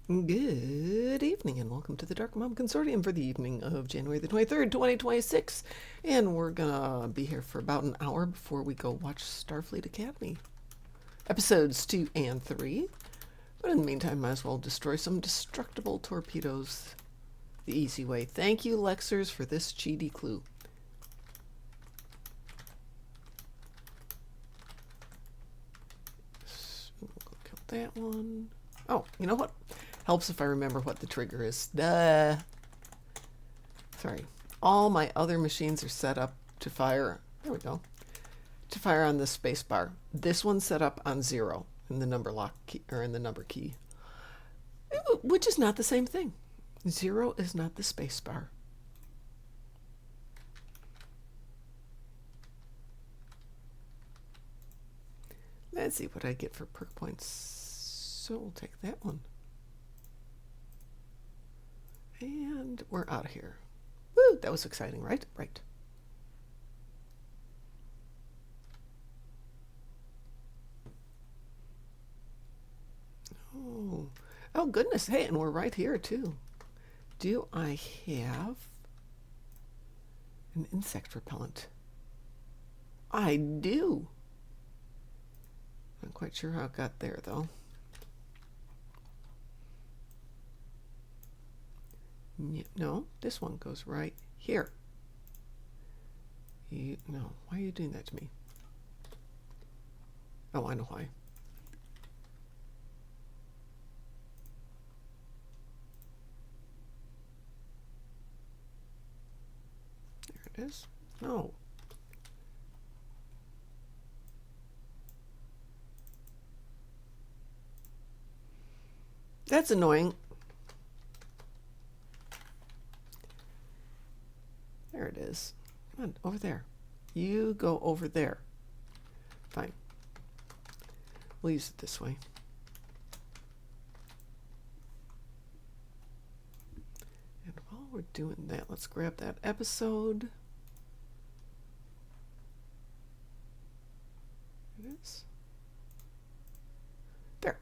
Good evening and welcome to the Darkmom Consortium for the evening of January the 23rd, 2026. And we're gonna be here for about an hour before we go watch Starfleet Academy. Episodes 2 and 3. But in the meantime, might as well destroy some destructible torpedoes the easy way. Thank you, Lexers, for this cheaty clue. So we'll kill that one. Oh, you know what? Helps if I remember what the trigger is. Duh. Sorry. All my other machines are set up to fire. There we go. To fire on the space bar. This one's set up on 0 in the number lock key, or in the number key, which is not the same thing. 0 is not the space bar. Let's see what I get for perk points. So we'll take that one. And we're out of here. Woo, that was exciting, right? Right. Oh goodness. Hey, and we're right here too. Do I have an insect repellent? I do. Not quite sure how it got there though. No, this one goes right here. No, why are you doing that to me? Oh, I know why. There it is. No. That's annoying. There it is. Come on, over there. You go over there. Fine. We'll use it this way. And while we're doing that, let's grab that episode. It is. There.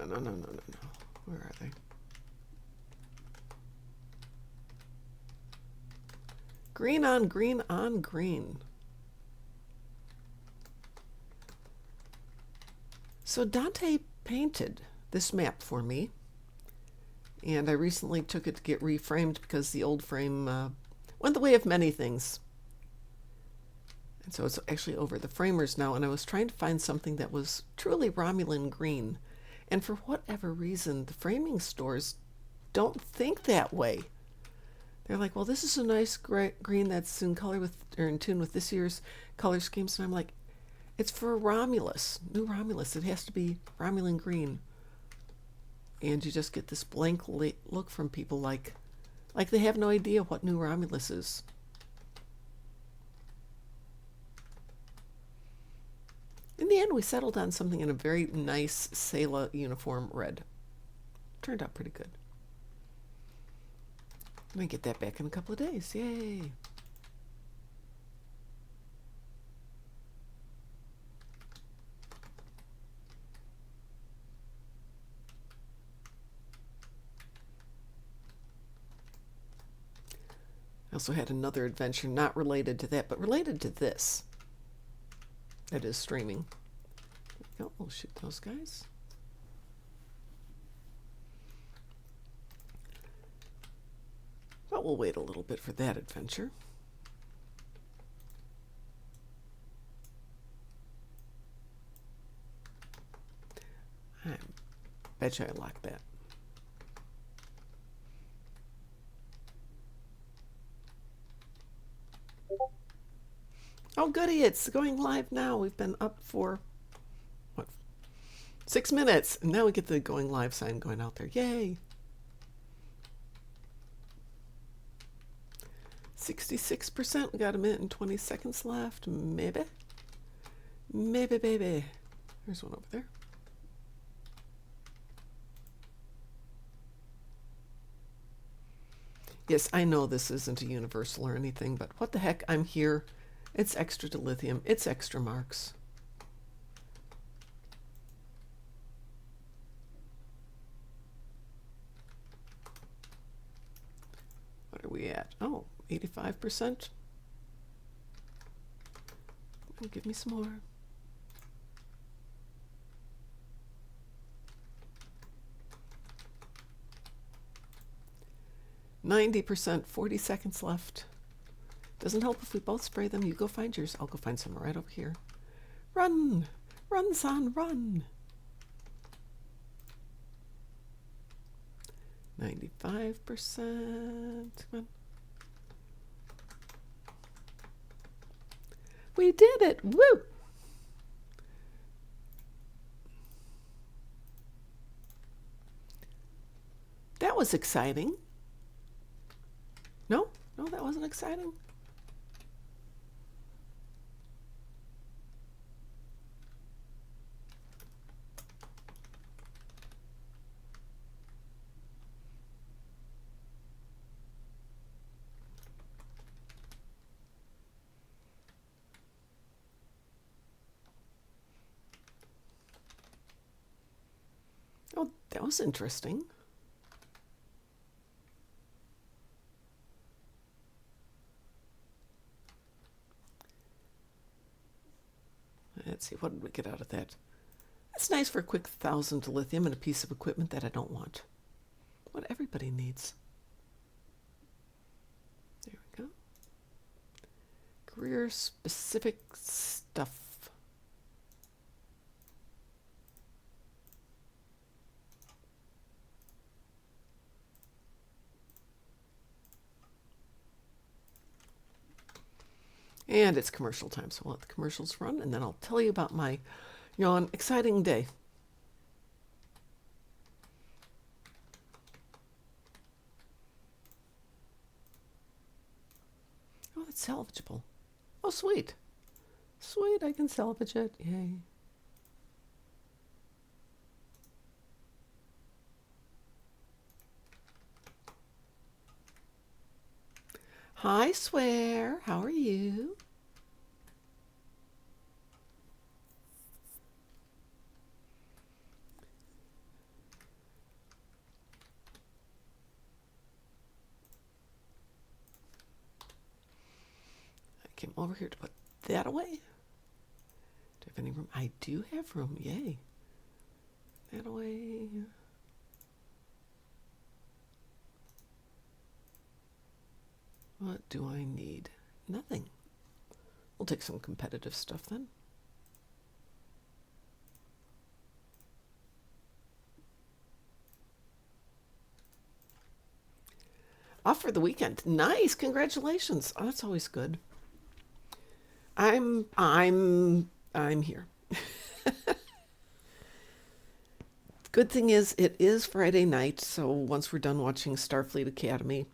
No. Where are they? Green on green on green. So Dante painted this map for me, and I recently took it to get reframed because the old frame went the way of many things. And so it's actually over the framers now, and I was trying to find something that was truly Romulan green. And for whatever reason, the framing stores don't think that way. They're like, well, this is a nice green that's in color with, or in tune with this year's color schemes. And I'm like, it's for Romulus, new Romulus. It has to be Romulan green. And you just get this blank look from people like they have no idea what new Romulus is. In the end, we settled on something in a very nice Sela uniform red. Turned out pretty good. I'm going to get that back in a couple of days. Yay! I also had another adventure not related to that, but related to this. That is streaming. There we go. We'll shoot those guys. But we'll wait a little bit for that adventure. I bet you I locked that. Oh goody, it's going live now. We've been up for, what, 6 minutes, and now we get the going live sign going out there. Yay! 66%. We got a minute and 20 seconds left. Maybe. Maybe, baby. There's one over there. Yes, I know this isn't a universal or anything, but what the heck, I'm here. It's extra dilithium. It's extra marks. What are we at? Oh, 85%. Give me some more. %, 40 seconds left. Doesn't help if we both spray them. You go find yours. I'll go find some right over here. Run! Run, son, run! 95%. Come on. We did it! Woo! That was exciting. No, that wasn't exciting. Oh, that was interesting. Let's see, what did we get out of that? That's nice for a quick 1,000 lithium and a piece of equipment that I don't want. What everybody needs. There we go. Career-specific stuff. And it's commercial time, so we'll let the commercials run, and then I'll tell you about my exciting day. Oh, that's salvageable. Oh, sweet. Sweet, I can salvage it. Yay. Hi, Swear. How are you? I came over here to put that away. Do I have any room? I do have room. Yay. That away. What do I need? Nothing. We'll take some competitive stuff then. Off for the weekend. Nice. Congratulations. Oh, that's always good. I'm here. Good thing is it is Friday night, so once we're done watching Starfleet Academy,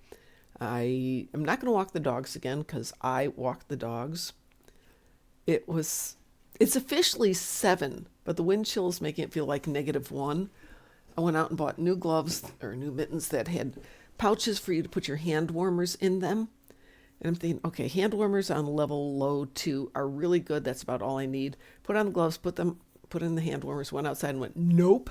I am not going to walk the dogs again because I walked the dogs. It's officially 7, but the wind chill is making it feel like -1. I went out and bought new gloves or new mittens that had pouches for you to put your hand warmers in them. And I'm thinking, okay, hand warmers on level low 2 are really good. That's about all I need. Put on the gloves, put in the hand warmers, went outside and went, nope,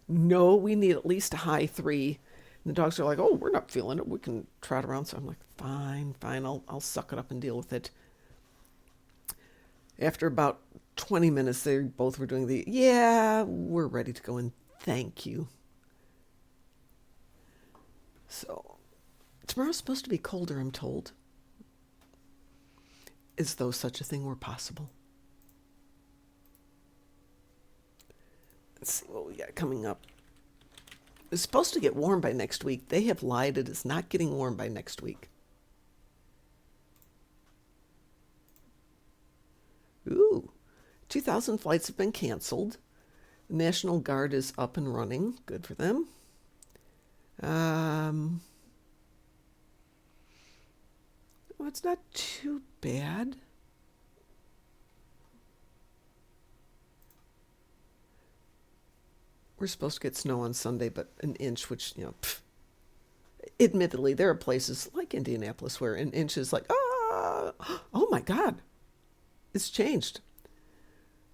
no, we need at least a high 3. And the dogs are like, oh, we're not feeling it. We can trot around. So I'm like, fine, I'll suck it up and deal with it. After about 20 minutes, they both were doing yeah, we're ready to go in. Thank you. So tomorrow's supposed to be colder, I'm told. As though such a thing were possible. Let's see what we got coming up. It's supposed to get warm by next week. They have lied. It is not getting warm by next week. Ooh, 2,000 flights have been canceled. The National Guard is up and running. Good for them. Well, it's not too bad. We're supposed to get snow on Sunday, but an inch, which, Admittedly, there are places like Indianapolis where an inch is like, oh my God, it's changed.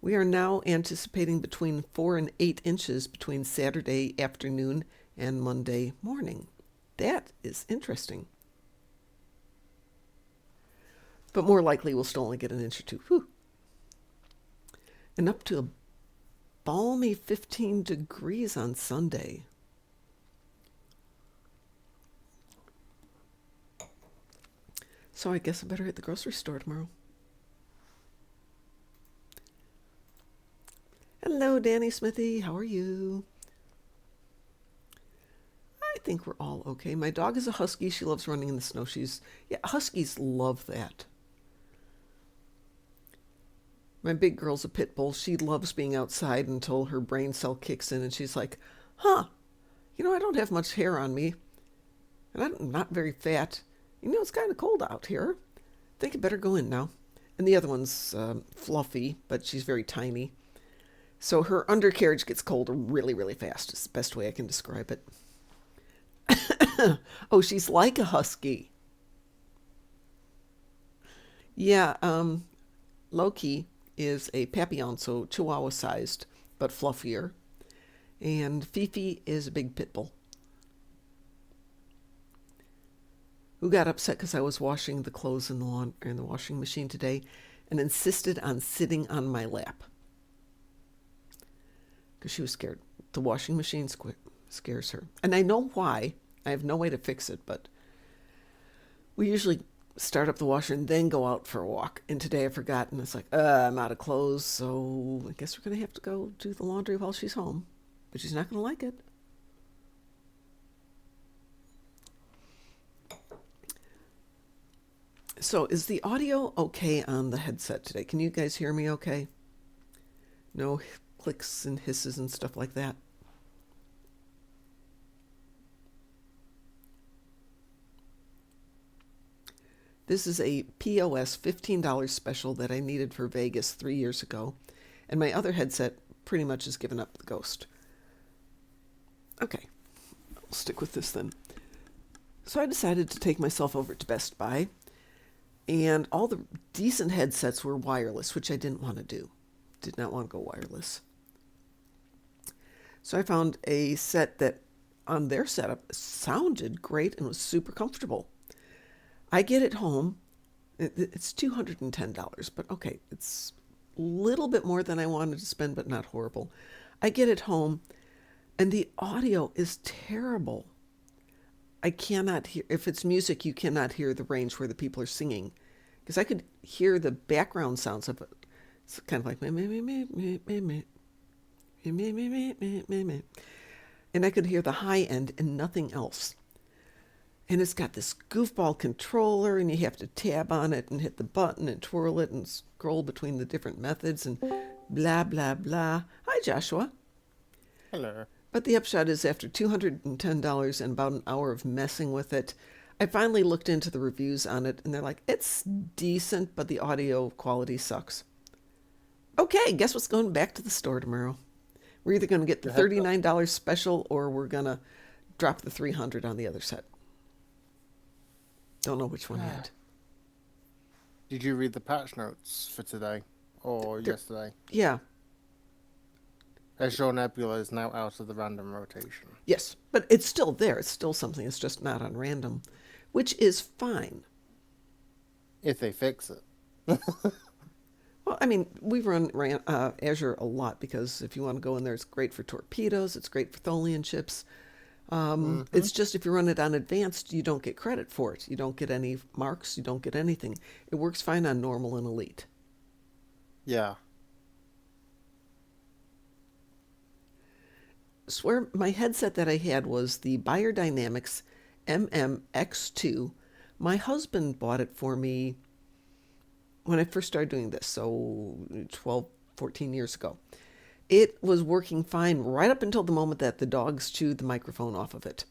We are now anticipating between 4 and 8 inches between Saturday afternoon and Monday morning. That is interesting. But more likely we'll still only get an inch or two. Whew. And up to a balmy 15 degrees on Sunday. So I guess I better hit the grocery store tomorrow. Hello, Danny Smithy. How are you? I think we're all okay. My dog is a husky. She loves running in the snow. Yeah, huskies love that. My big girl's a pit bull. She loves being outside until her brain cell kicks in and she's like, I don't have much hair on me. And I'm not very fat. It's kind of cold out here. I think I better go in now. And the other one's fluffy, but she's very tiny. So her undercarriage gets cold really, really fast. It's the best way I can describe it. Oh, she's like a husky. Yeah, Loki is a Papillon, so Chihuahua-sized, but fluffier. And Fifi is a big pit bull, who got upset because I was washing the clothes in the washing machine today and insisted on sitting on my lap. Because she was scared. The washing machine scares her. And I know why. I have no way to fix it, but we usually start up the washer and then go out for a walk. And today I forgot, and it's like, I'm out of clothes, so I guess we're going to have to go do the laundry while she's home. But she's not going to like it. So is the audio okay on the headset today? Can you guys hear me okay? No clicks and hisses and stuff like that? This is a POS $15 special that I needed for Vegas 3 years ago, and my other headset pretty much has given up the ghost. Okay, I'll stick with this then. So I decided to take myself over to Best Buy, and all the decent headsets were wireless, which I didn't want to do. Did not want to go wireless. So I found a set that on their setup sounded great and was super comfortable. I get it home. It's $210, but okay, it's a little bit more than I wanted to spend, but not horrible. I get it home, and the audio is terrible. I cannot hear, if it's music, you cannot hear the range where the people are singing. Because I could hear the background sounds of it. It's kind of like, and I could hear the high end and nothing else. And it's got this goofball controller, and you have to tab on it and hit the button and twirl it and scroll between the different methods and blah, blah, blah. Hi, Joshua. Hello. But the upshot is, after $210 and about an hour of messing with it, I finally looked into the reviews on it, and they're like, it's decent, but the audio quality sucks. Okay, guess what's going back to the store tomorrow? We're either going to get the $39 special, or we're going to drop the $300 on the other set. Don't know which one yet. Did you read the patch notes for today or yesterday? Yeah. Azure Nebula is now out of the random rotation. Yes, but it's still there. It's still something. It's just not on random, which is fine. If they fix it. Well, I mean, we run Azure a lot because if you want to go in there, it's great for torpedoes. It's great for Tholian ships. It's just if you run it on advanced, you don't get credit for it. You don't get any marks. You don't get anything. It works fine on normal and elite. Yeah. Swear my headset that I had was the Beyerdynamics MMX2. My husband bought it for me when I first started doing this, so 12, 14 years ago. It was working fine right up until the moment that the dogs chewed the microphone off of it.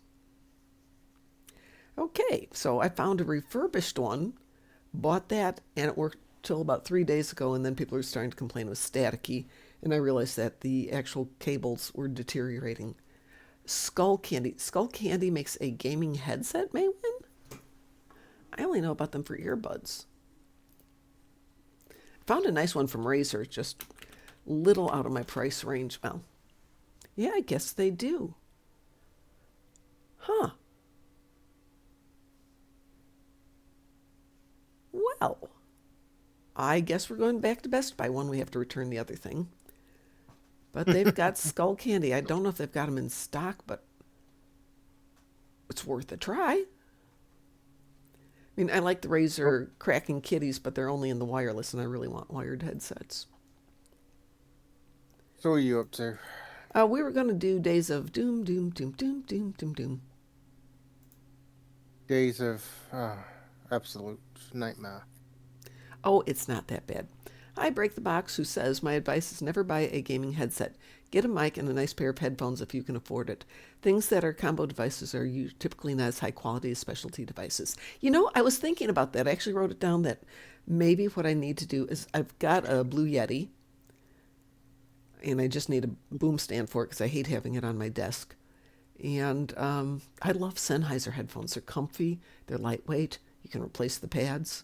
Okay, so I found a refurbished one, bought that, and it worked till about 3 days ago, and then people were starting to complain it was staticky, and I realized that the actual cables were deteriorating. Skull Candy. Skull Candy makes a gaming headset, may win? I only know about them for earbuds. Found a nice one from Razer, just little out of my price range. Well, yeah, I guess they do. Huh. Well, I guess we're going back to Best Buy. One, we have to return the other thing. But they've got Skull Candy. I don't know if they've got them in stock, but it's worth a try. I mean, I like the Razer cracking kitties, but they're only in the wireless, and I really want wired headsets. So what are you up to? We were going to do Days of Doom, Doom, Doom, Doom, Doom, Doom, Doom. Days of absolute nightmare. Oh, it's not that bad. I break the box who says my advice is never buy a gaming headset. Get a mic and a nice pair of headphones if you can afford it. Things that are combo devices are typically not as high quality as specialty devices. You know, I was thinking about that. I actually wrote it down that maybe what I need to do is I've got a Blue Yeti and I just need a boom stand for it because I hate having it on my desk. And I love Sennheiser headphones. They're comfy, they're lightweight. You can replace the pads.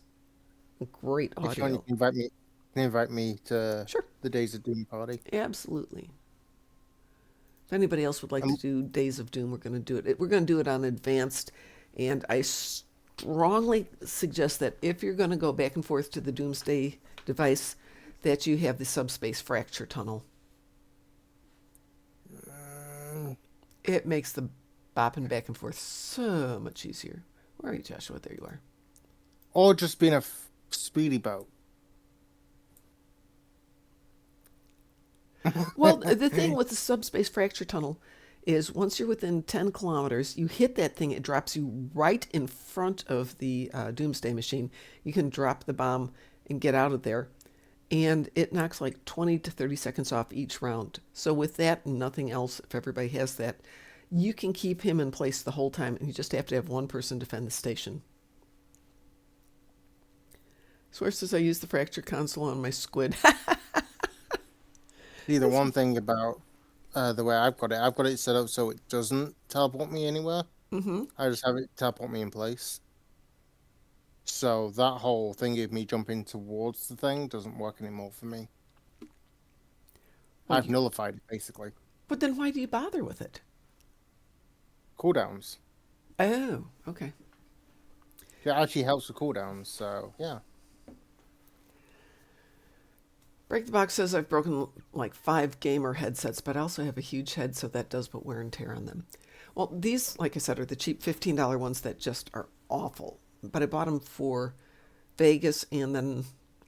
Great If you want, audio. you can invite me to Sure, the Days of Doom party. absolutely. If anybody else would like to Um, do Days of Doom, we're going to do it. We're going to do it on advanced, and I strongly suggest that if you're going to go back and forth to the Doomsday device, that you have the subspace fracture tunnel. It makes the bopping back and forth so much easier. Where are you, Joshua? There you are. or just being a speedy boat. Well, the thing with the subspace fracture tunnel is once you're within 10 kilometers, you hit that thing, it drops you right in front of the Doomsday machine. You can drop the bomb and get out of there. And it knocks like 20 to 30 seconds off each round. So, with that and nothing else, if everybody has that, you can keep him in place the whole time, and you just have to have one person defend the station. Source says I use the fracture console on my squid. See, the one thing about the way I've got it set up so it doesn't teleport me anywhere. Mm-hmm. I just have it teleport me in place. So that whole thing of me jumping towards the thing doesn't work anymore for me. Well, I've nullified it, basically. but then why do you bother with it? Cooldowns. Oh, okay. It actually helps with cooldowns, so yeah. Break the Box says I've broken like 5 gamer headsets, but I also have a huge head, so that does put wear and tear on them. Well, these, like I said, are the cheap $15 ones that just are awful. But I bought them for Vegas, and then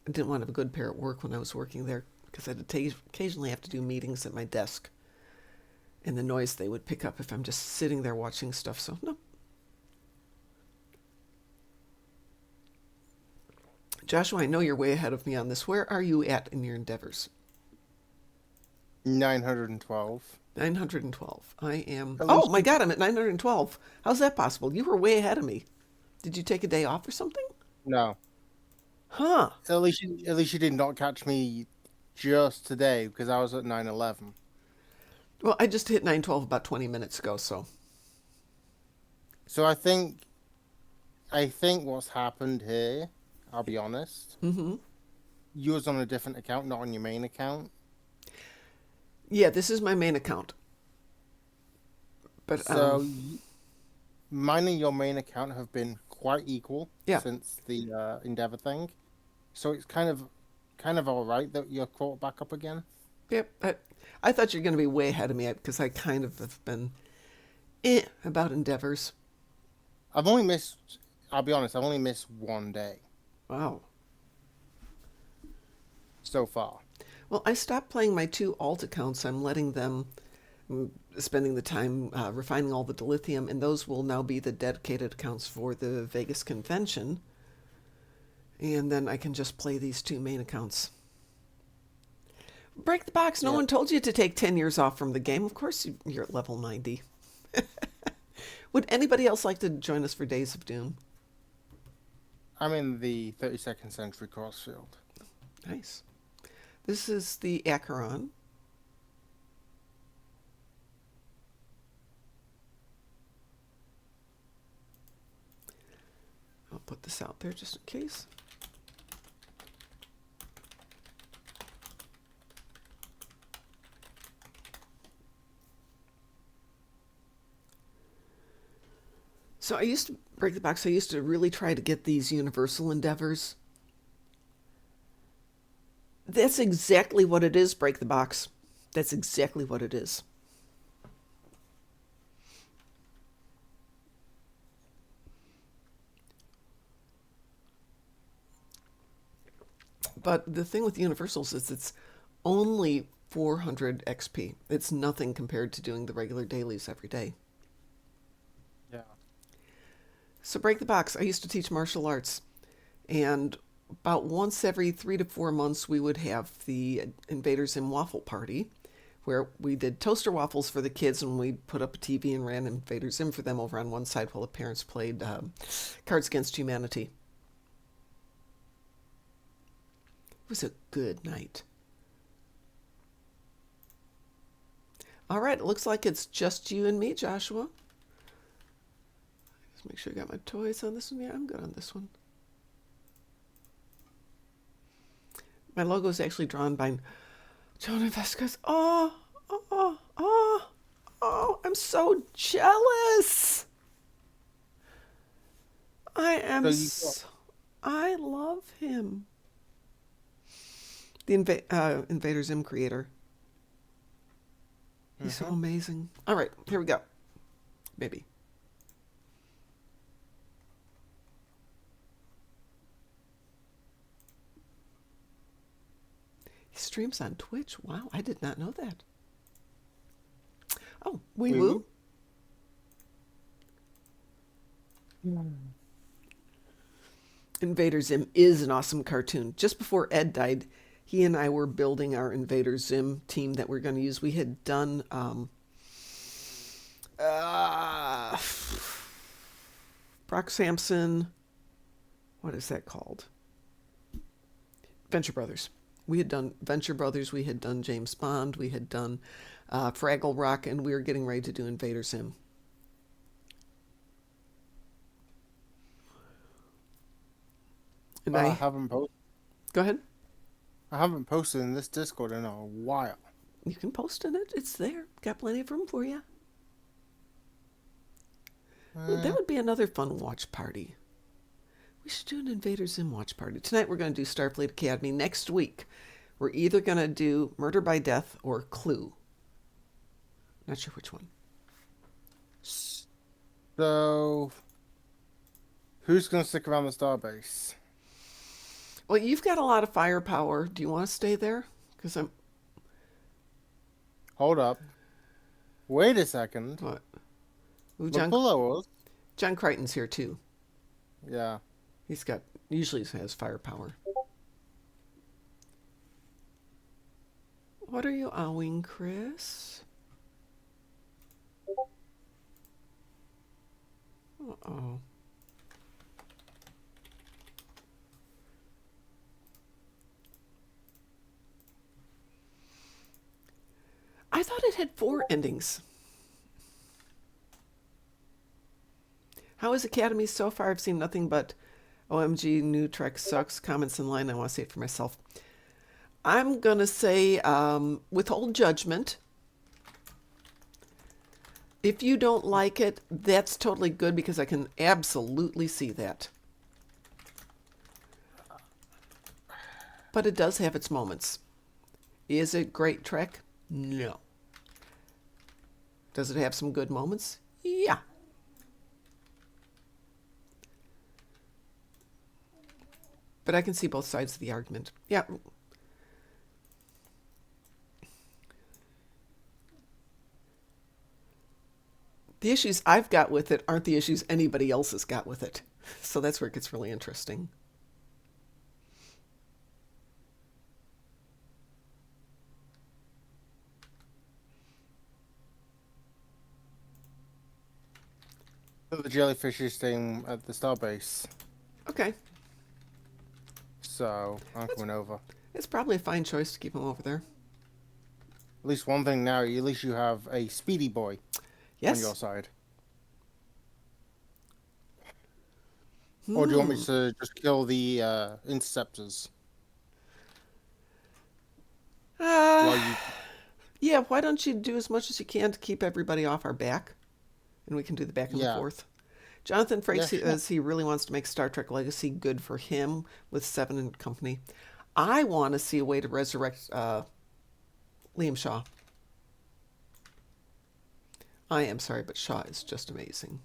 I didn't want to have a good pair at work when I was working there because I'd occasionally have to do meetings at my desk and the noise they would pick up if I'm just sitting there watching stuff. So, no. Joshua, I know you're way ahead of me on this. Where are you at in your endeavors? 912. 912. I am. At Oh least my God, I'm at 912. How's that possible? You were way ahead of me. Did you take a day off or something? no. Huh. At least you did not catch me just today because I was at 911. Well, I just hit 912 about 20 minutes ago, so. So I think what's happened here, I'll be honest. Mm-hmm. You was on a different account, not on your main account. Yeah, this is my main account. But, So mine and your main account have been quite equal yeah. since the Endeavor thing. So it's kind of all right that you're caught back up again. Yep. I thought you were going to be way ahead of me because I kind of have been about endeavors. I'll be honest, I've only missed one day Wow. so far. Well, I stopped playing my 2 alt accounts. I'm letting them spending the time refining all the dilithium, and those will now be the dedicated accounts for the Vegas convention. And then I can just play these 2 main accounts. Break the box. No Yeah. one told you to take 10 years off from the game. Of course, you're at level 90. Would anybody else like to join us for Days of Doom? I'm in the 32nd century crossfield. Nice. This is the Acheron. put this out there just in case. So I used to break the box. I used to really try to get these universal endeavors. That's exactly what it is, break the box. That's exactly what it is. But the thing with universals is it's only 400 XP. It's nothing compared to doing the regular dailies every day. Yeah. So break the box. I used to teach martial arts, and about once every 3 to 4 months we would have the Invader Zim waffle party, where we did toaster waffles for the kids, and we put up a TV and ran Invader Zim for them over on one side while the parents played Cards Against Humanity. It was a good night. All right, it looks like it's just you and me, Joshua. Just make sure I got my toys on this one. Yeah, I'm good on this one. My logo is actually drawn by Jonah Vasquez. Oh, I'm so jealous. I love him. The Invader Zim creator. He's so amazing. All right, here we go. Maybe. He streams on Twitch. Wow, I did not know that. Oh, wee woo. Invader Zim is an awesome cartoon. Just before Ed died, he and I were building our Invader Zim team that we're going to use. We had done Brock Sampson. What is that called? Venture Brothers. We had done Venture Brothers. We had done James Bond. We had done Fraggle Rock, and we were getting ready to do Invader Zim. And I haven't posted. Go ahead. I haven't posted in this Discord in a while. You can post in it. It's there. Got plenty of room for you. That would be another fun watch party. We should do an Invader Zim watch party. Tonight we're going to do Starfleet Academy. Next week, we're either going to do Murder by Death or Clue. Not sure which one. So, who's going to stick around the starbase? Well, you've got a lot of firepower. Do you want to stay there? Because I'm... Hold up. Wait a second. What? Ooh, John Crichton's here, too. Yeah. Usually has firepower. What are you owing, Chris? Uh-oh. I thought it had 4 endings. How is Academy so far? I've seen nothing but OMG, new Trek sucks. Comments in line. I want to say it for myself. I'm going to say withhold judgment. If you don't like it, that's totally good because I can absolutely see that. But it does have its moments. Is it great Trek? No. Does it have some good moments? Yeah. But I can see both sides of the argument. Yeah. The issues I've got with it aren't the issues anybody else has got with it. So that's where it gets really interesting. The jellyfish is staying at the starbase. Okay. So, I'm coming over. It's probably a fine choice to keep him over there. At least one thing now, at least you have a speedy boy on your side. Or do you want me Hmm. to just kill the interceptors Uh, while you? yeah, why don't you do as much as you can to keep everybody off our back? And we can do the back and the Yeah, forth. Jonathan yeah, Frakes sure. says he really wants to make Star Trek Legacy good for him with Seven and Company. I want to see a way to resurrect Liam Shaw. I am sorry, but Shaw is just amazing.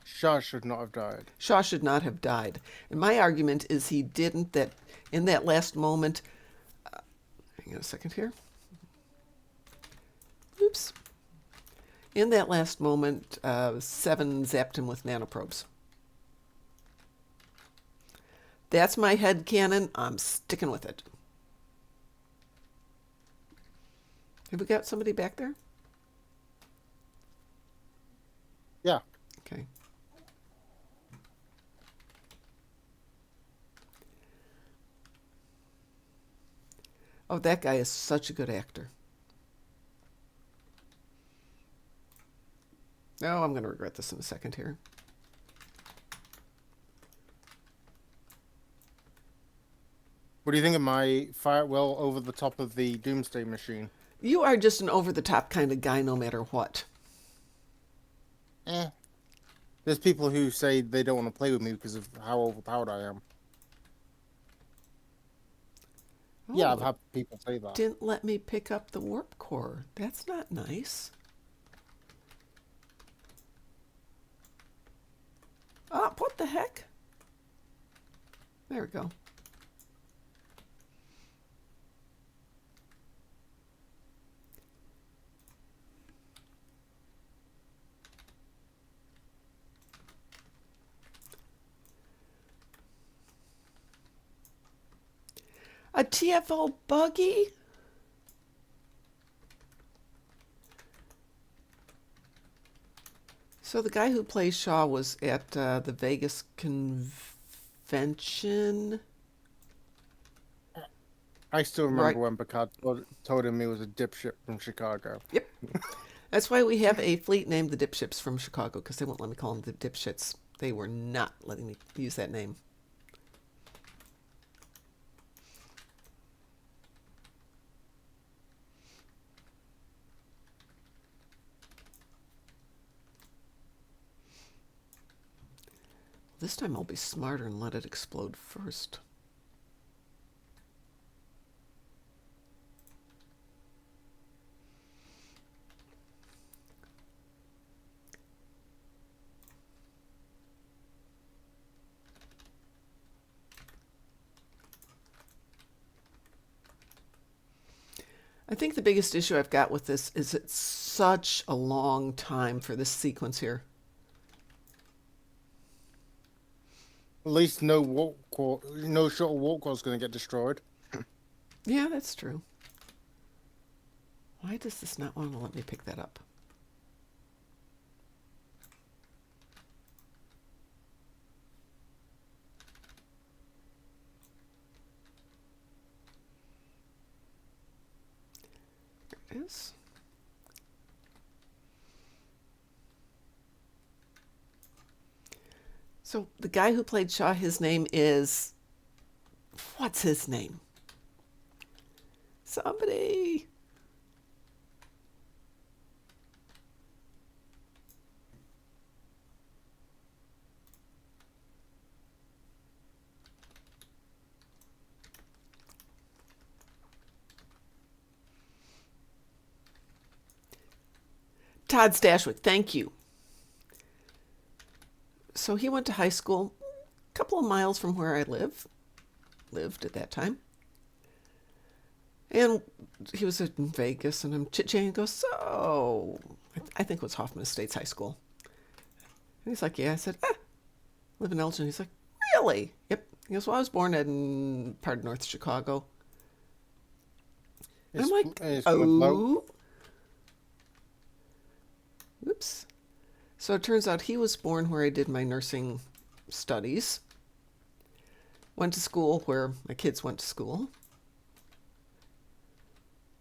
Shah should not have died. Shaw should not have died. And my argument is he didn't, that in that last moment, hang on a second here. Oops. In that last moment, Seven zapped him with nanoprobes. That's my head canon. I'm sticking with it. Have we got somebody back there? Yeah, Okay. Oh, that guy is such a good actor. Oh, I'm going to regret this in a second here. what do you think of my fire well over the top of the Doomsday machine? You are just an over the top kind of guy no matter what. Eh. There's people who say they don't want to play with me because of how overpowered I am. Yeah, I've Oh, had people say that. didn't let me pick up the warp core. That's not nice. Oh, what the heck? There we go. A TFO buggy? So the guy who plays Shaw was at the Vegas convention, I still right? remember when Picard told him he was a dipshit from Chicago. Yep. That's why we have a fleet named the Dipships from Chicago, because they won't let me call them the Dipshits. They were not letting me use that name. This time I'll be smarter and let it explode first. I think the biggest issue I've got with this is it's such a long time for this sequence here. At least no shuttle walk core is going to get destroyed. Yeah, that's true. Why does this not want to let me pick that up? There it is. So the guy who played Shaw, his name is, what's his name? Somebody. Todd Stashwick, thank you. So he went to high school a couple of miles from where I lived at that time. And he was in Vegas, and I'm chit-chatting and goes, so, I think it was Hoffman Estates High School. And he's like, yeah. I said, live in Elgin. He's like, really? Yep. He goes, well, I was born in part of North Chicago. And I'm like, It's going to blow. oh. Oops. So it turns out he was born where I did my nursing studies. Went to school where my kids went to school.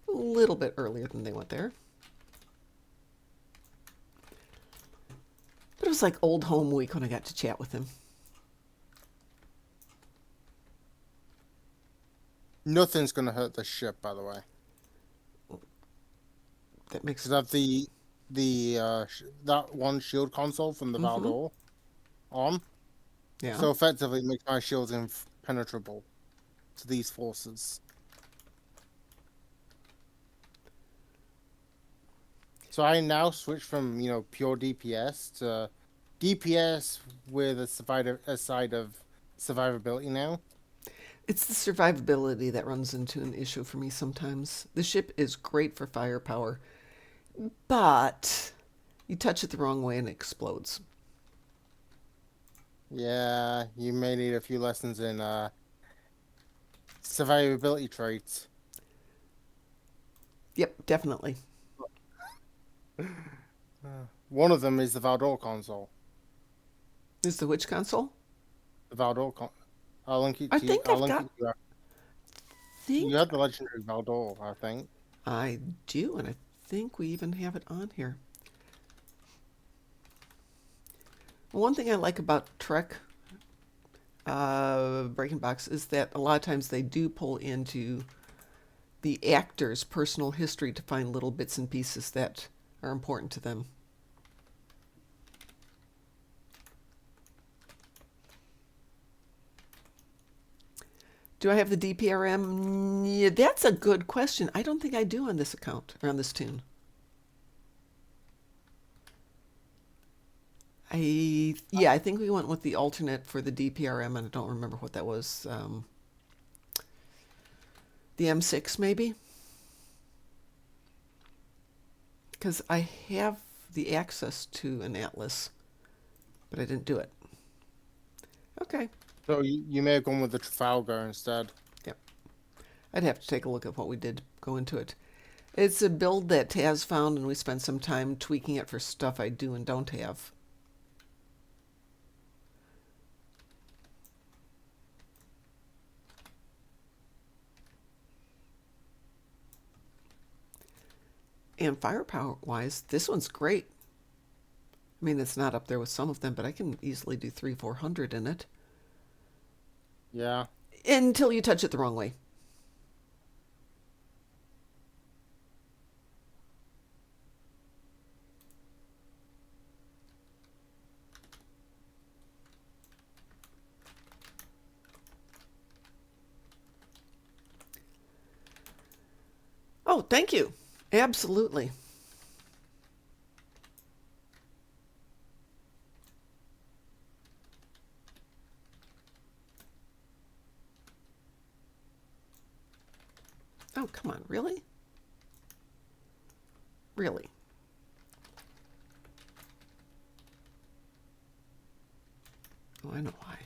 A little bit earlier than they went there. But it was like old home week when I got to chat with him. Nothing's going to hurt the ship, by the way. That makes... Because I have that one shield console from the Valdor on. Yeah. So effectively it makes my shields impenetrable to these forces. So I now switch from, pure DPS to DPS with a side of survivability now. It's the survivability that runs into an issue for me sometimes. The ship is great for firepower, but you touch it the wrong way and it explodes. Yeah, you may need a few lessons in survivability traits. Yep, definitely. One of them is the Valdor console. Is the which console? The Valdor console. I'll link it I to you. think I'll I've link got... it to you. You think had the legendary Valdor, I think. I do, and I think we even have it on here. One thing I like about Trek Breaking Box is that a lot of times they do pull into the actor's personal history to find little bits and pieces that are important to them. Do I have the DPRM? Yeah, that's a good question. I don't think I do on this account or on this tune. I think we went with the alternate for the DPRM, and I don't remember what that was. The M6 maybe, because I have the access to an Atlas, but I didn't do it. Okay. So you may have gone with the Trafalgar instead. Yep. I'd have to take a look at what we did go into it. It's a build that Taz found, and we spent some time tweaking it for stuff I do and don't have. And firepower-wise, this one's great. I mean, it's not up there with some of them, but I can easily do 300-400 in it. Yeah. Until you touch it the wrong way. Oh, thank you. Absolutely. Oh, come on. Really? Really? Oh, I know why.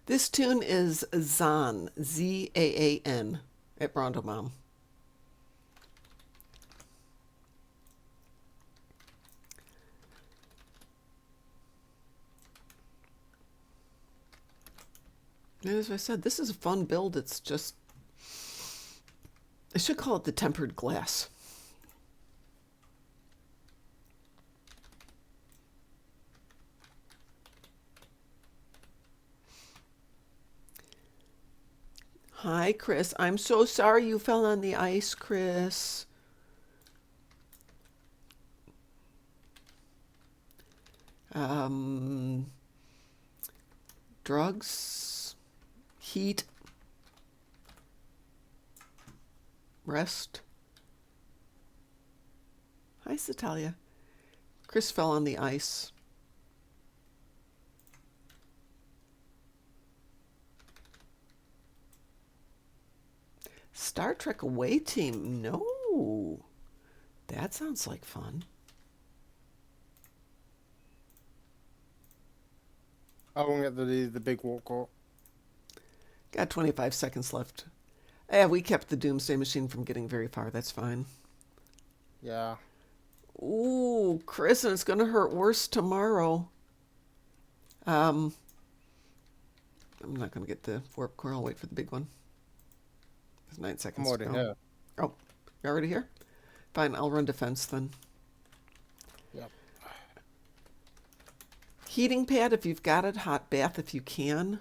This tune is Zaan, Zaan, at Brondomom. And as I said, this is a fun build. It's just... I should call it the tempered glass. Hi, Chris. I'm so sorry you fell on the ice, Chris. Um, drugs, heat, rest. Hi, Satalia. Chris fell on the ice. Star Trek Away Team? No. That sounds like fun. I won't get the big walk court. Got 25 seconds left. Yeah, we kept the Doomsday Machine from getting very far. That's fine. Yeah. Ooh, Chris, and it's going to hurt worse tomorrow. I'm not going to get the warp core. I'll wait for the big one. There's 9 I'm seconds to already go. here. Oh, you're already here? Fine, I'll run defense then. Yep. Heating pad if you've got it. Hot bath if you can.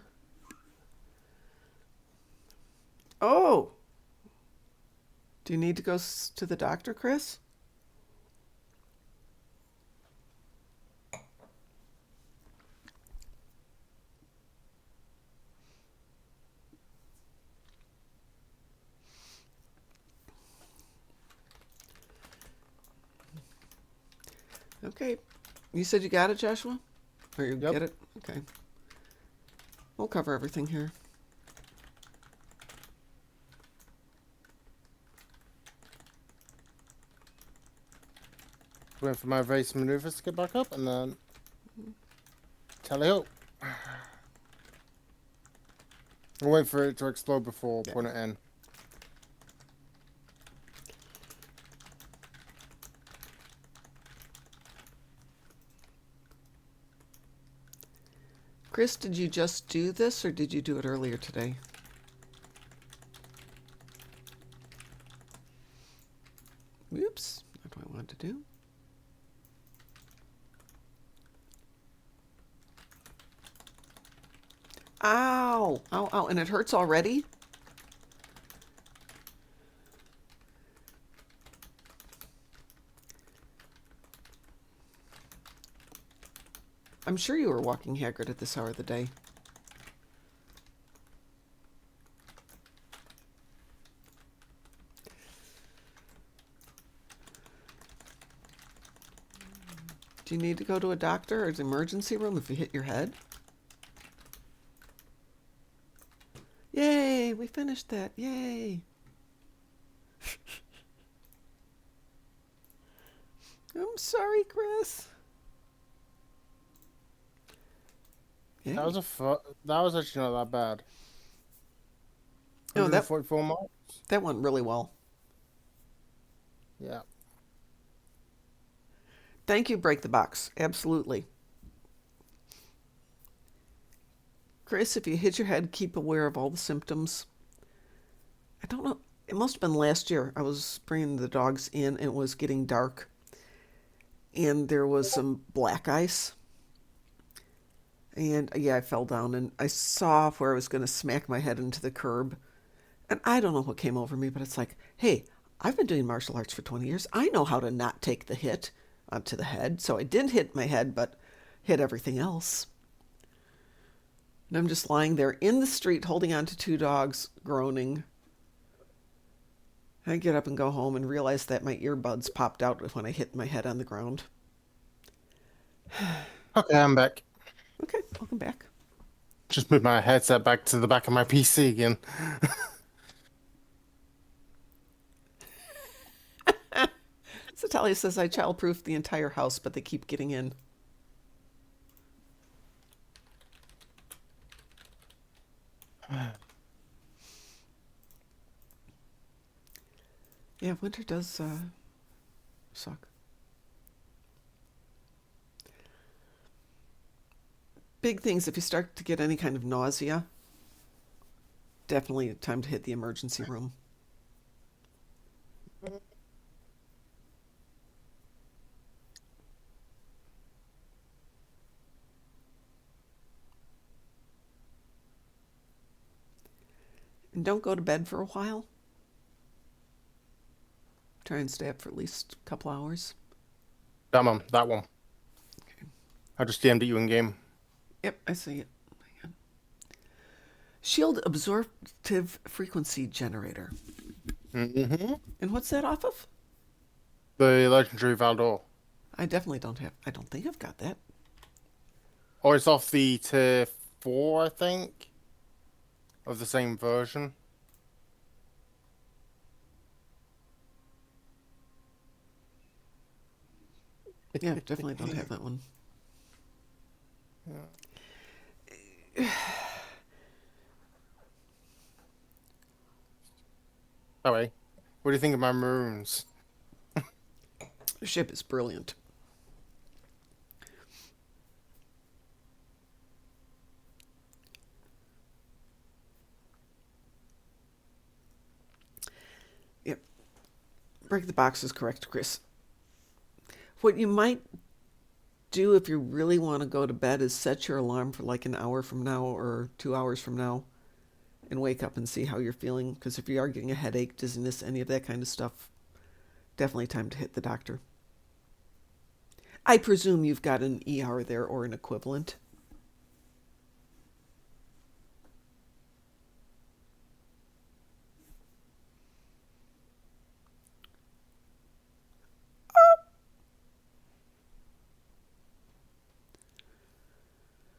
Oh! Do you need to go to the doctor, Chris? Okay. You said you got it, Joshua? Or you Yep. get it? Okay. We'll cover everything here. Waiting for my race maneuvers to get back up, and then tally ho. I'll wait for it to explode before putting it in. Chris, did you just do this or did you do it earlier today? Oops, not what I wanted to do. Ow! Ow, ow, and it hurts already? I'm sure you were walking haggard at this hour of the day. Do you need to go to a doctor or an emergency room if you hit your head? Yay, we finished that. Yay. I'm sorry, Chris. Yay. That was actually not that bad. No, 144 miles. that went really well. Yeah. Thank you, Break the Box. Absolutely. Chris, if you hit your head, keep aware of all the symptoms. I don't know. It must have been last year. I was bringing the dogs in and it was getting dark. And there was some black ice. And yeah, I fell down and I saw where I was going to smack my head into the curb. And I don't know what came over me, but it's like, hey, I've been doing martial arts for 20 years. I know how to not take the hit onto the head. So I didn't hit my head, but hit everything else. And I'm just lying there in the street holding on to two dogs, groaning. I get up and go home and realize that my earbuds popped out when I hit my head on the ground. Okay, I'm back. Okay, welcome back. Just moved my headset back to the back of my PC again. Satalia says I childproofed the entire house, but they keep getting in. Yeah, winter does suck. Big things, if you start to get any kind of nausea, definitely time to hit the emergency room. And don't go to bed for a while. Try and stay up for at least a couple hours. Darkmom, that one. Okay. I just DM'd you in game. Yep, I see it. Hang on. Shield absorptive frequency generator. Mm-hmm. And what's that off of? The legendary Valdor. I definitely don't have. I don't think I've got that. Or it's off the tier 4, I think, of the same version. Yeah, definitely don't have that one. Yeah. Anyway, what do you think of my maroons? The ship is brilliant. Yep. Break the box is correct, Chris. What you might do if you really want to go to bed is set your alarm for like an hour from now or 2 hours from now and wake up and see how you're feeling. Because if you are getting a headache, dizziness, any of that kind of stuff, definitely time to hit the doctor. I presume you've got an ER there or an equivalent.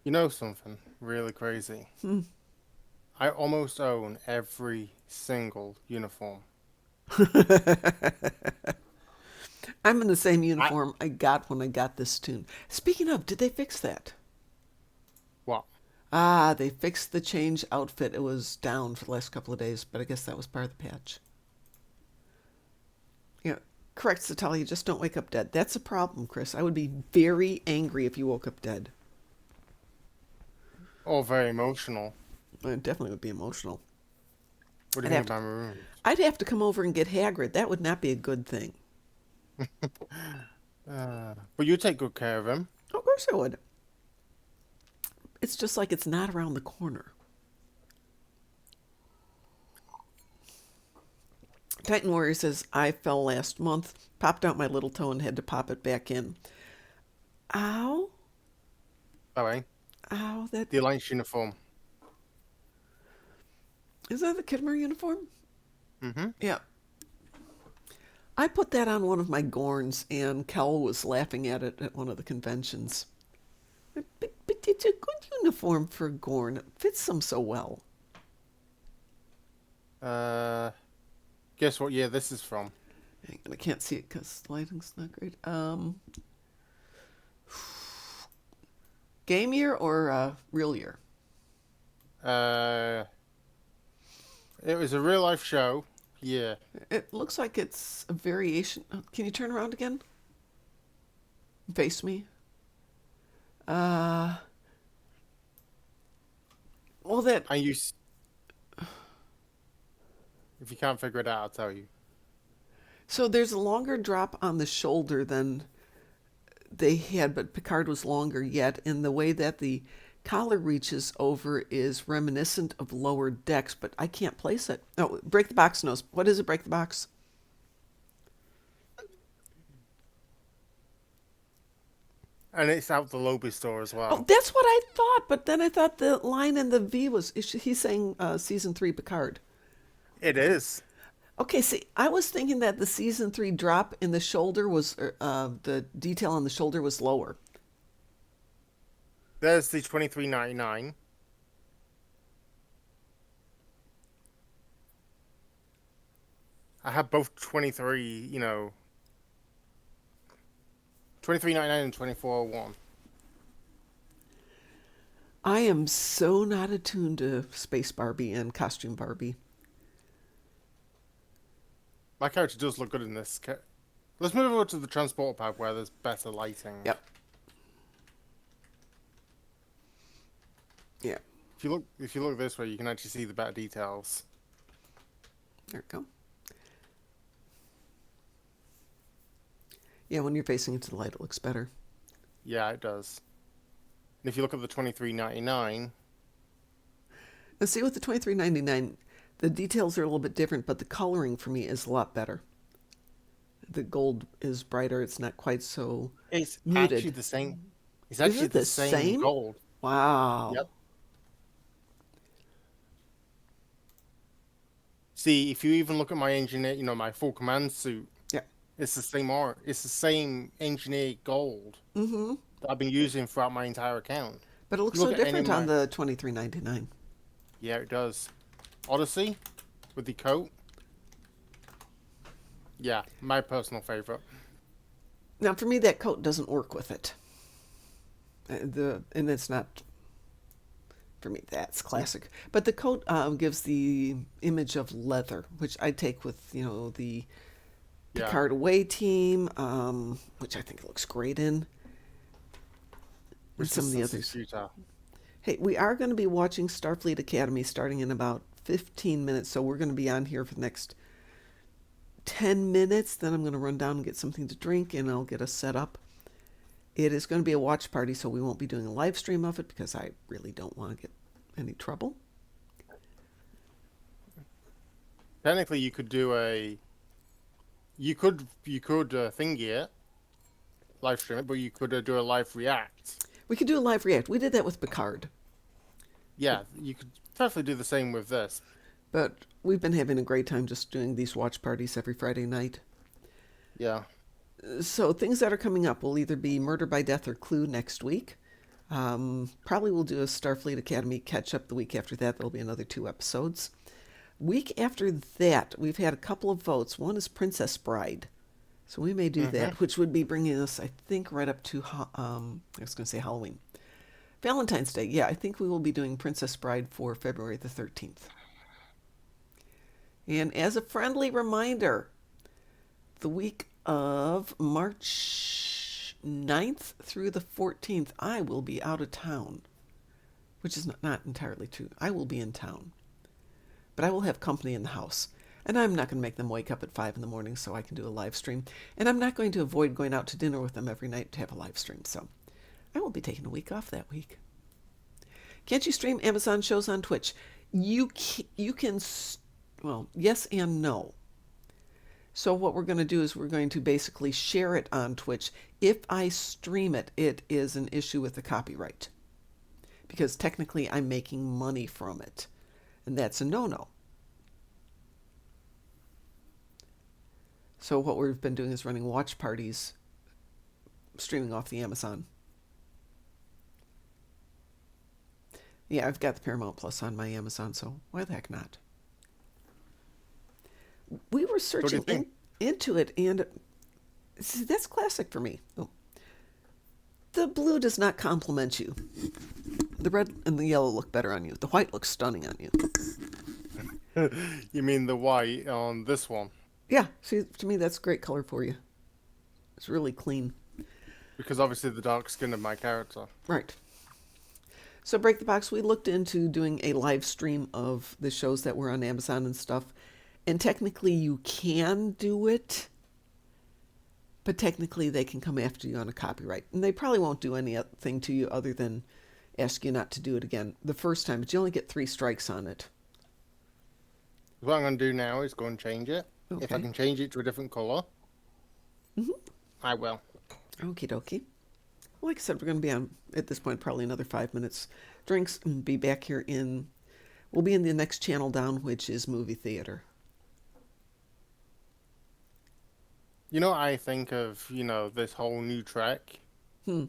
You know something really crazy? I almost own every single uniform. I'm in the same I uniform I got when I got this tune. Speaking of, did they fix that? what? Ah, they fixed the change outfit. It was down for the last couple of days, but I guess that was part of the patch. Yeah, correct, Satalia. Just don't wake up dead. That's a problem, Chris. I would be very angry if you woke up dead. All very emotional. I definitely would be emotional. What do you I'd think have of to, my maroons? I'd have to come over and get Hagrid. That would not be a good thing. But you take good care of him. Of course I would. It's just like it's not around the corner. Titan Warrior says, I fell last month, popped out my little toe and had to pop it back in. Ow. Anyway, Ow, that the Alliance uniform. is that the Kidmer uniform? Mm-hmm. Yeah. I put that on one of my Gorns and Kel was laughing at it at one of the conventions. But it's a good uniform for a Gorn. It fits them so well. Uh, guess what year this is from? I can't see it because the lighting's not great. Game year or real year? Uh, it was a real life show. Yeah. It looks like it's a variation. Can you turn around again? Face me. Uh, well, that. And if you can't figure it out, I'll tell you. So there's a longer drop on the shoulder than they had, but Picard was longer yet. And the way that the collar reaches over is reminiscent of lower decks, but I can't place it. Oh, break the box knows. What is it? Break the box. And it's out the Lobby store as Oh, well. that's what I thought. But then I thought the line in the V was he's saying season 3 Picard. It is. Okay, see, I was thinking that the season 3 drop in the shoulder was the detail on the shoulder was lower. There's the 23.99. I have both 23, 23.99 and 24.01. I am so not attuned to Space Barbie and Costume Barbie. My character does look good in this. Let's move over to the transport pad where there's better lighting. Yep. Yeah. If you look this way, you can actually see the better details. There we go. Yeah, when you're facing into the light, it looks better. Yeah, it does. And if you look at the 23.99, Now, see, with the 23.99, the details are a little bit different, but the coloring for me is a lot better. The gold is brighter. It's not quite so it's muted. actually the same. It's Is actually it the the same same? gold. Wow. Yep. See, if you even look at my engineer, my full command suit, Yeah. It's the same art. It's the same engineered gold Mm-hmm. that I've been using throughout my entire account. But it looks You look so at any of different on my, the 23.99. yeah, it does. Odyssey with the coat. Yeah, my personal favorite. Now, for me, that coat doesn't work with it. And it's not for me. That's classic. But the coat gives the image of leather, which I take with the Yeah, Picard Away team, which I think looks great in, and some of the resistance is others. futile. Hey, we are going to be watching Starfleet Academy starting in about 15 minutes, so we're going to be on here for the next 10 minutes. Then I'm going to run down and get something to drink, and I'll get us set up. It is going to be a watch party, so we won't be doing a live stream of it because I really don't want to get any trouble. Technically, you could do a, you could thingy it, live stream it, but you could do a live react. We could do a live react. We did that with Picard, but Yeah, you could definitely do the same with this. but we've been having a great time just doing these watch parties every Friday night. Yeah. So things that are coming up will either be Murder by Death or Clue next week. Probably we'll do a Starfleet Academy catch up the week after that. There'll be another 2 episodes. Week after that, we've had a couple of votes. One is Princess Bride. So we may do Mm-hmm. that, which would be bringing us, I think, right up to, I was going to say Halloween. Valentine's Day. Yeah, I think we will be doing Princess Bride for February the 13th. And as a friendly reminder, the week of March 9th through the 14th, I will be out of town, which is not entirely true. I will be in town, but I will have company in the house. And I'm not going to make them wake up at 5 in the morning so I can do a live stream. And I'm not going to avoid going out to dinner with them every night to have a live stream. So I will be taking a week off that week. Can't you stream Amazon shows on Twitch? You can, well, yes and no. So what we're going to do is we're going to basically share it on Twitch. If I stream it, it is an issue with the copyright because technically I'm making money from it, and that's a no-no. So what we've been doing is running watch parties, streaming off the Amazon. Yeah, I've got the Paramount Plus on my Amazon, so why the heck not? We were So what do you searching think? into it, and see, that's classic for me. Oh, the blue does not complement you. The red and the yellow look better on you. The white looks stunning on you. You mean the white on this one? Yeah, see, to me, that's a great color for you. It's really clean. Because obviously the dark skin of my character. Right. So, Break the Box, we looked into doing a live stream of the shows that were on Amazon and stuff. And technically, you can do it, but technically, they can come after you on a copyright. And they probably won't do anything to you other than ask you not to do it again the first time, but you only get 3 strikes on it. What I'm going to do now is go and change it. If I Okay. can change it to a different color, Mm-hmm. I will. Okie dokie. Like I said, we're going to be on, at this point, probably another 5 minutes. Drinks, and be back here in, we'll be in the next channel down, which is movie theater. You know what I think of, this whole new Trek? Hmm.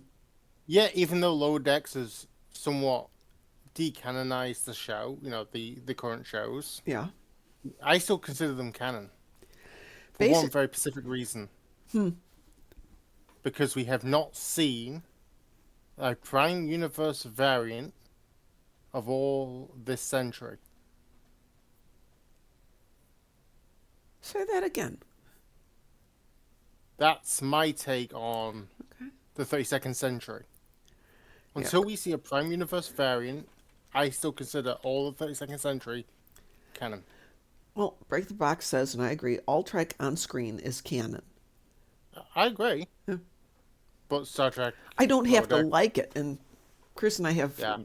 Yeah, even though Lower Decks has somewhat decanonized the show, the current shows, Yeah. I still consider them canon. For one Basic. very specific reason. Hmm. Because we have not seen a Prime Universe variant of all this century. Say that again. That's my take on Okay. the 32nd century. Yeah. Until we see a Prime Universe variant, I still consider all of 32nd century canon. Well, Break the Box says, and I agree, all Trek on screen is canon. I agree. Yeah. But Star Trek, I don't have to Lower Deck, like it. And Chris and I have yeah.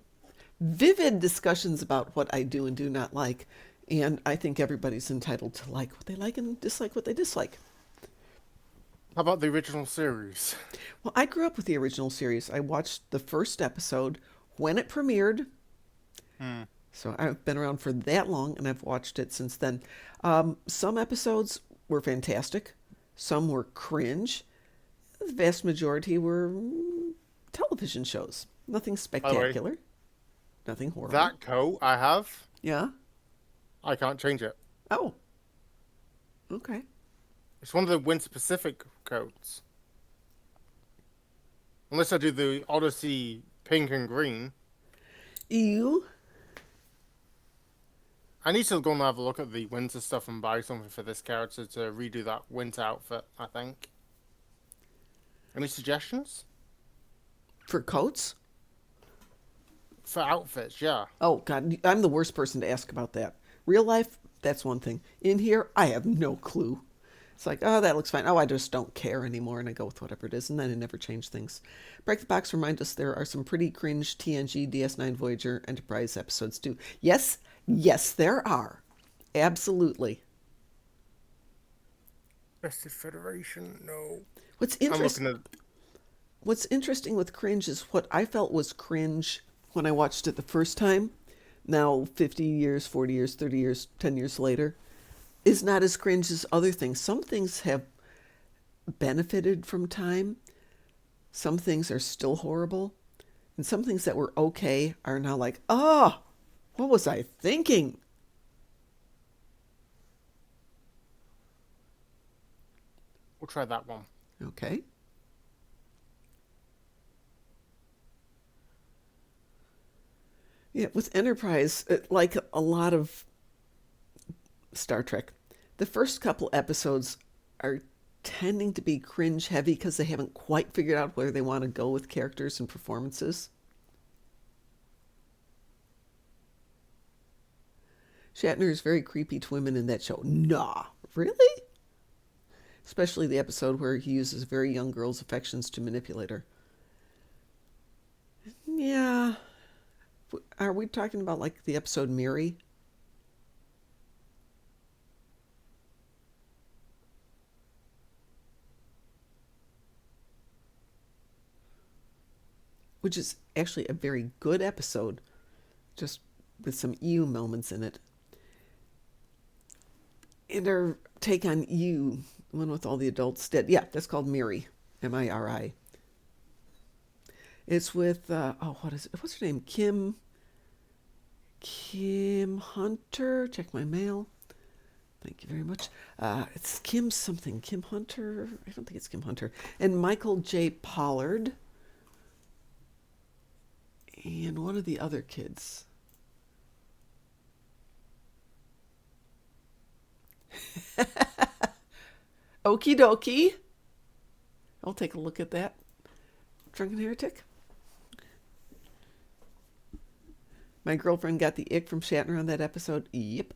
vivid discussions about what I do and do not like. And I think everybody's entitled to like what they like and dislike what they dislike. How about the original series? Well, I grew up with the original series. I watched the first episode when it premiered. Hmm. So I've been around for that long, and I've watched it since then. Some episodes were fantastic. Some were cringe. The vast majority were television shows. Nothing By the way, spectacular. Nothing horrible. that coat I have, Yeah? I can't change it. Oh, okay. It's one of the Winter Pacific coats. Unless I do the Odyssey pink and green. Ew. I need to go and have a look at the winter stuff and buy something for this character to redo that winter outfit, I think. Any suggestions? For coats? For outfits, yeah. Oh, God. I'm the worst person to ask about that. Real life, that's one thing. In here, I have no clue. It's like, oh, that looks fine. Oh, I just don't care anymore, and I go with whatever it is, and then I never change things. Break the Box reminds us there are some pretty cringe TNG, DS9, Voyager, Enterprise episodes, too. Yes, there are. Absolutely. Festive Federation, no. What's I'm interesting? looking at... What's interesting with cringe is what I felt was cringe when I watched it the first time. Now, 50 years, 40 years, 30 years, 10 years later, is not as cringe as other things. Some things have benefited from time. Some things are still horrible. And some things that were okay are now like, oh, what was I thinking? We'll try that one. Okay. Yeah, with Enterprise, like a lot of Star Trek, the first couple episodes are tending to be cringe heavy because they haven't quite figured out where they want to go with characters and performances. Shatner is very creepy to women in that show. Nah, really? Especially the episode where he uses a very young girl's affections to manipulate her. Yeah. Are we talking about like the episode Miri? Which is actually a very good episode, just with some ew moments in it. And our take on ew, the one with all the adults dead. Yeah, that's called Miri, Miri. It's with what is it? What's her name? Kim Hunter. Check my mail. Thank you very much. It's Kim something. Kim Hunter. I don't think it's Kim Hunter. And Michael J. Pollard. And one of the other kids. Okie dokie. I'll take a look at that. Drunken Heretic. My girlfriend got the ick from Shatner on that episode. Yep.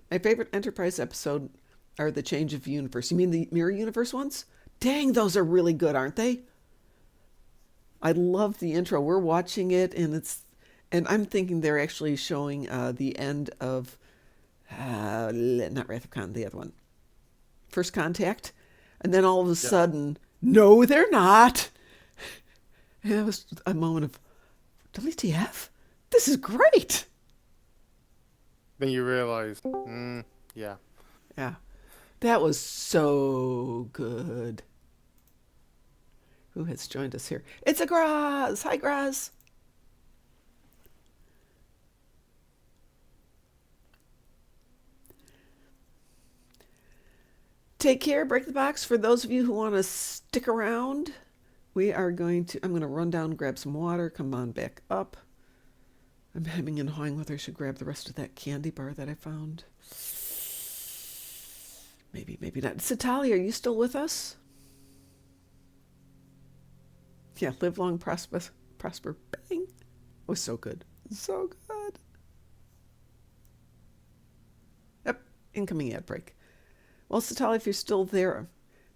My favorite Enterprise episode are the Change of Universe. You mean the Mirror Universe ones? Dang, those are really good, aren't they? I love the intro. We're watching it, and I'm thinking they're actually showing the end of not Wrath of Khan, the other one, First Contact, and then all of a sudden, no, they're not. And it was a moment of WTF. This is great. Then you realize, yeah. Yeah, that was so good. Who has joined us here? It's a Graz. Hi, Graz. Take care. Break the box. For those of you who want to stick around, I'm going to run down, grab some water, come on back up. I'm hemming and hawing whether I should grab the rest of that candy bar that I found. Maybe, maybe not. Satalia, are you still with us? Yeah, live long, prosper. Bang. It was so good. So good. Yep, incoming ad break. Well, Satalia, if you're still there,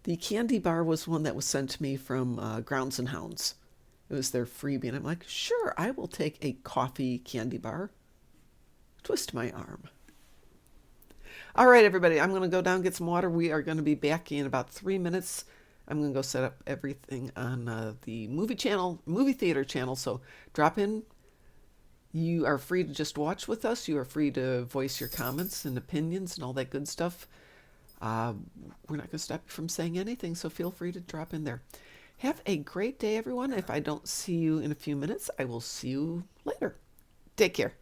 the candy bar was one that was sent to me from Grounds and Hounds. It was their freebie, and I'm like, sure, I will take a coffee candy bar. Twist my arm. All right, everybody, I'm going to go down and get some water. We are going to be back in about 3 minutes. I'm going to go set up everything on the movie theater channel, so drop in. You are free to just watch with us. You are free to voice your comments and opinions and all that good stuff. Uh, we're not going to stop you from saying anything, so feel free to drop in there. Have a great day, everyone. If I don't see you in a few minutes, I will see you later. Take care.